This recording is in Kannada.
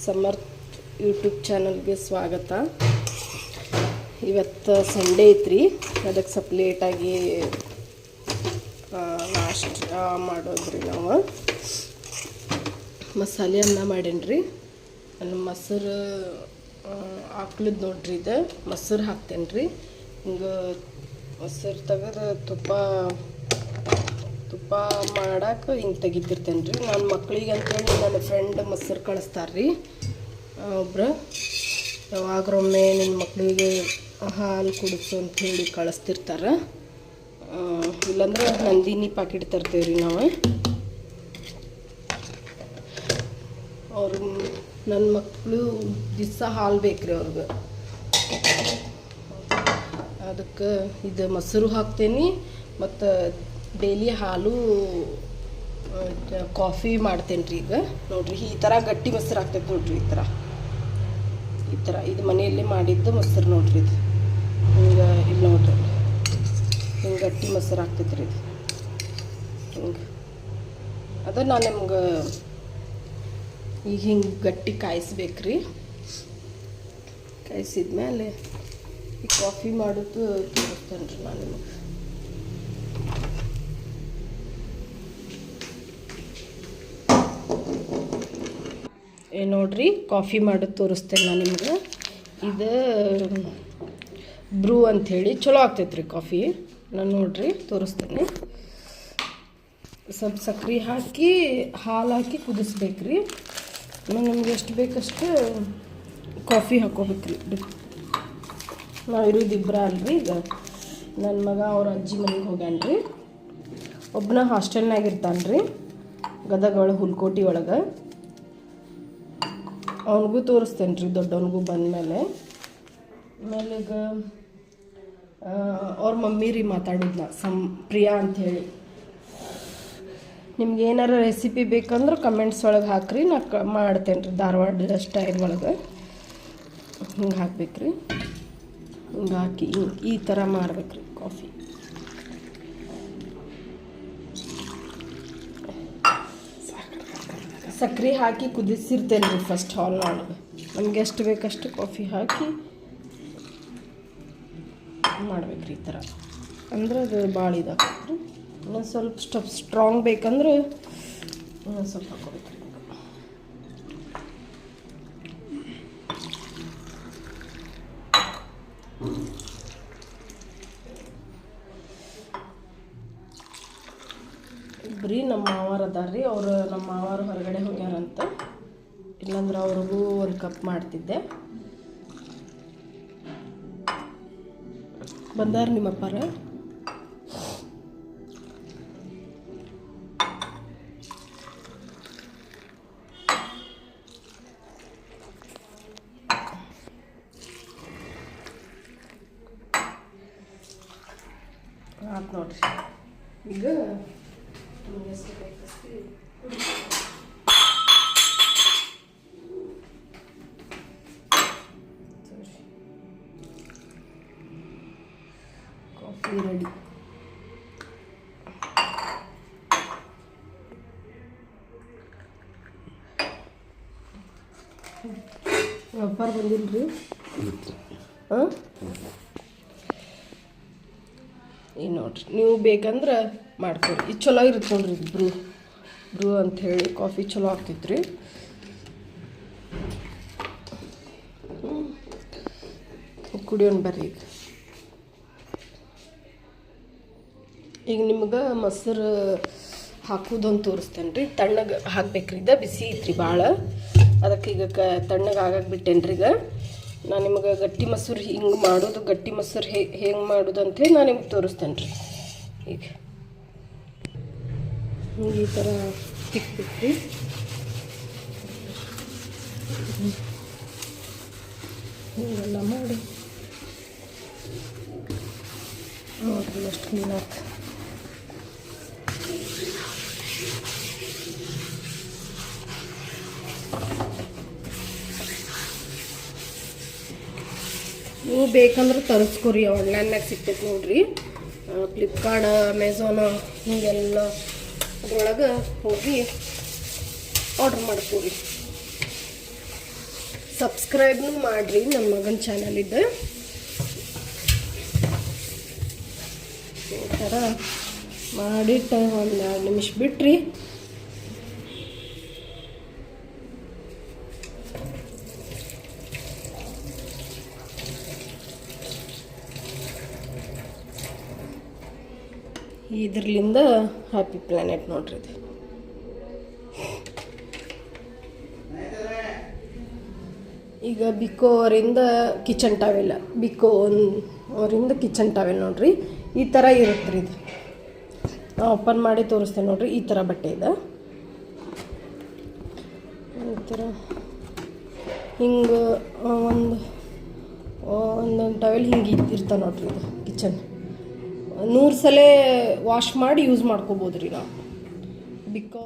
ಸಮರ್ಥ್ ಯೂಟ್ಯೂಬ್ ಚಾನಲ್ಗೆ ಸ್ವಾಗತ. ಇವತ್ತು ಸಂಡೇ ಐತ್ರಿ, ಅದಕ್ಕೆ ಸ್ವಲ್ಪ ಲೇಟಾಗಿ ನಾಷ್ಟ ಮಾಡೋದ್ರಿ. ನಾವು ಮಸಾಲೆ ಅನ್ನ ಮಾಡೇನ್ರಿ. ನಾನು ಮೊಸರು ಹಾಕ್ಲಿದ್ದು ನೋಡ್ರಿ, ಇದು ಮೊಸರು ಹಾಕ್ತೇನೆ ರೀ. ಹಿಂಗೆ ಮೊಸರು ತೆಗೆದು ತುಪ್ಪ ಮಾಡಕ್ಕೆ ಹಿಂಗೆ ತೆಗಿತಿರ್ತೇನೆ ರೀ. ನನ್ನ ಮಕ್ಳಿಗೆ ಅಂತೇಳಿ ನನ್ನ ಫ್ರೆಂಡ್ ಮೊಸರು ಕಳಿಸ್ತಾರೆ ರೀ. ಒಬ್ರು ಯಾವಾಗ್ರೊಮ್ಮೆ ನಿನ್ನ ಮಕ್ಕಳಿಗೆ ಹಾಲು ಕುಡಿಸು ಅಂಥೇಳಿ ಕಳಿಸ್ತಿರ್ತಾರೆ. ಇಲ್ಲಾಂದ್ರೆ ನಂದಿನಿ ಪಾಕಿಟ್ ತರ್ತೀವಿ ರೀ ನಾವು. ಅವ್ರು ನನ್ನ ಮಕ್ಕಳು ದಿವಸ ಹಾಲು ಬೇಕ್ರಿ ಅವ್ರಿಗೆ. ಅದಕ್ಕೆ ಇದು ಮೊಸರು ಹಾಕ್ತೇನೆ ಮತ್ತು ಡೈಲಿ ಹಾಲು ಕಾಫಿ ಮಾಡ್ತೇನೆ ರೀ. ಈಗ ನೋಡಿರಿ, ಈ ಥರ ಗಟ್ಟಿ ಮೊಸರು ಹಾಕ್ತೈತೆ ನೋಡಿರಿ. ಈ ಥರ ಇದು ಮನೆಯಲ್ಲೇ ಮಾಡಿದ್ದು ಮೊಸರು ನೋಡಿರಿ. ಇದು ಹಿಂಗೆ ಇಲ್ಲಿ ನೋಡ್ರಿ, ಹಿಂಗೆ ಗಟ್ಟಿ ಮೊಸರು ಆಗ್ತೈತೆ ರೀ. ಇದು ಹಿಂಗೆ ಅದು ನಾನು ನಿಮ್ಗೆ ಈಗ ಹಿಂಗೆ ಗಟ್ಟಿ ಕಾಯಿಸ್ಬೇಕ್ರಿ. ಕಾಯಿಸಿದ್ಮೇಲೆ ಈ ಕಾಫಿ ಮಾಡೋದು ತೋರಿಸ್ತೇನೆ ರೀ ನಾನು ನಿಮಗೆ. ನೋಡ್ರಿ, ಕಾಫಿ ಮಾಡೋದು ತೋರಿಸ್ತೇನೆ ನಾನು ನಿಮ್ಗೆ. ಇದು ಬ್ರೂ ಅಂಥೇಳಿ ಚಲೋ ಆಗ್ತೈತೆ ರೀ ಕಾಫಿ. ನಾನು ನೋಡ್ರಿ ತೋರಿಸ್ತೇನೆ. ಸ್ವಲ್ಪ ಸಕ್ಕರೆ ಹಾಕಿ ಹಾಲು ಹಾಕಿ ಕುದಿಸ್ಬೇಕ್ರಿ. ನಮ್ಗೆ ಎಷ್ಟು ಬೇಕಷ್ಟು ಕಾಫಿ ಹಾಕೋಬೇಕ್ರಿ. ನಾವು ಇರೋದು ಇಬ್ಬರ ಅಲ್ರಿ. ಈಗ ನನ್ನ ಮಗ ಅವ್ರ ಅಜ್ಜಿ ಮನೆಗೆ ಹೋಗ್ಯಾನ ರೀ. ಒಬ್ಬನ ಹಾಸ್ಟೆಲ್ನಾಗ ಇರ್ತಾನೆ ರೀ, ಗದಗ ಒಳಗೆ, ಹುಲ್ಕೋಟಿ ಒಳಗೆ. ಅವನಿಗೂ ತೋರಿಸ್ತೇನೆ ರೀ, ದೊಡ್ಡವನಿಗೂ ಬಂದಮೇಲೆ. ಆಮೇಲೆ ಈಗ ಅವ್ರ ಮಮ್ಮಿ ರೀ ಮಾತಾಡಿದ್ನ, ಪ್ರಿಯಾ ಅಂಥೇಳಿ. ನಿಮ್ಗೆ ಏನಾರ ರೆಸಿಪಿ ಬೇಕಂದ್ರೆ ಕಮೆಂಟ್ಸ್ ಒಳಗೆ ಹಾಕ್ರಿ, ನಾ ಮಾಡ್ತೇನೆ ರೀ. ಧಾರವಾಡ ಸ್ಟೈಲ್ ಒಳಗೆ ಹಿಂಗೆ ಹಾಕ್ಬೇಕ್ರಿ. ಹಿಂಗೆ ಹಾಕಿ ಈ ಥರ ಮಾಡ್ಬೇಕ್ರಿ ಕಾಫಿ. ಸಕ್ಕರೆ ಹಾಕಿ ಕುದಿಸಿರ್ತೇನೆ ರೀ ಫಸ್ಟ್ ಹಾಲ್ನೊಳಗೆ. ನಮ್ಗೆ ಎಷ್ಟು ಬೇಕಷ್ಟು ಕಾಫಿ ಹಾಕಿ ಮಾಡ್ಬೇಕ್ರಿ ಈ ಥರ. ಅಂದ್ರೆ ಅದು ಭಾಳ ಇದಾಗ್ತದೆ ರೀ. ಇನ್ನೊಂದು ಸ್ವಲ್ಪ ಸ್ಟ್ರಾಂಗ್ ಬೇಕಂದ್ರೆ ಇನ್ನೊಂದು ಸ್ವಲ್ಪ ಹಾಕೋಬೇಕ್ರಿ. ಇಬ್ಬರಿ ನಮ್ಮ ಮಾವಾರ ಅದಾರ ರೀ. ಅವರು ನಮ್ಮ ಮಾವಾರು ಹೊರಗಡೆ ಹೋಗ್ಯಾರಂತ, ಇಲ್ಲಾಂದ್ರೆ ಅವ್ರಿಗೂ ಒಂದು ಕಪ್ ಮಾಡ್ತಿದ್ದೆ. ಬಂದಾರ ನಿಮ್ಮಪ್ಪಾರ. ಆಯ್ತು ನೋಡ್ರಿ. ಈಗ ಕಾಫಿ ರೆಡಿ. ವ್ಯಾಪಾರ ಬಂದಿಲ್ರಿ. ಹಾಂ, ಈಗ ನೋಡ್ರಿ, ನೀವು ಬೇಕಂದ್ರೆ ಮಾಡ್ಕೊರಿ. ಇದು ಚಲೋ ಇರುತ್ತೆ ನೋಡ್ರಿ. ಬ್ರೂ ಅಂಥೇಳಿ ಕಾಫಿ ಚಲೋ ಆಗ್ತೈತ್ರಿ. ಕುಡಿಯೋಣ ಬರ್ರಿ. ಈಗ ನಿಮ್ಗೆ ಮೊಸರು ಹಾಕೋದೊಂದು ತೋರಿಸ್ತೇನೆ ರೀ. ತಣ್ಣಗೆ ಹಾಕ್ಬೇಕ್ರಿ. ಇದು ಬಿಸಿ ಐತ್ರಿ ಭಾಳ, ಅದಕ್ಕೆ ಈಗ ತಣ್ಣಗೆ ಆಗಕ್ಕೆ ಬಿಟ್ಟೇನೆ ರೀ. ಈಗ ನಾನು ನಿಮ್ಗೆ ಗಟ್ಟಿ ಮೊಸರು ಹಿಂಗೆ ಮಾಡೋದು, ಗಟ್ಟಿ ಮೊಸರು ಹೆಂಗೆ ಮಾಡೋದು ಅಂಥೇಳಿ ನಾನು ನಿಮ್ಗೆ ತೋರಿಸ್ತೇನೆ ರೀ. ಈಗ ಹಿಂಗೆ ಈ ಥರ ತಿಕ್ಬೇಕ್ರಿ. ಹಿಂಗೆಲ್ಲ ಮಾಡಿ ನೋಡ್ರಿ ಎಷ್ಟು ಕ್ಲೀನಾಗಿ. ನೀವು ಬೇಕಂದ್ರೆ ತರಿಸ್ಕೊರಿ, ಆನ್ಲೈನ್ನಾಗ ಸಿಗ್ತೈತೆ ನೋಡ್ರಿ. ಫ್ಲಿಪ್ಕಾರ್ಟ್, ಅಮೆಝಾನ್ ಹೀಗೆಲ್ಲ ಅದ್ರೊಳಗೆ ಹೋಗಿ ಆರ್ಡ್ರ್ ಮಾಡ್ಕೊರಿ. ಸಬ್ಸ್ಕ್ರೈಬ್ನು ಮಾಡಿರಿ ನನ್ನ ಮಗನ ಚಾನಲ್ ಇದೆ. ಈ ಥರ ಮಾಡಿಟ್ಟು ಒಂದು 2 ನಿಮಿಷ ಬಿಟ್ರಿ. ಇದ್ರಲಿಂದ ಹ್ಯಾಪಿ ಪ್ಲ್ಯಾನೆಟ್ ನೋಡ್ರಿ ಇದು. ಈಗ ಬಿಕೋ ಅವರಿಂದ ಕಿಚನ್ ಟಾವೆಲ್, ಬಿಕೋ ಅವರಿಂದ ಕಿಚನ್ ಟಾವೆಲ್ ನೋಡ್ರಿ ಈ ಥರ ಇರುತ್ತೆ ರೀ. ಇದು ಓಪನ್ ಮಾಡಿ ತೋರಿಸ್ತೇನೆ ನೋಡ್ರಿ. ಈ ಥರ ಬಟ್ಟೆ ಇದೆ. ಈ ಥರ ಹಿಂಗೆ ಒಂದೊಂದು ಟಾವೆಲ್ ಹಿಂಗೆ ಇರ್ತಾವೆ ನೋಡ್ರಿ. ಇದು ಕಿಚನ್ 100 ಸಲ ವಾಶ್ ಮಾಡಿ ಯೂಸ್ ಮಾಡ್ಕೋಬೋದು ರೀ ನಾವು. ಬಿಕೋ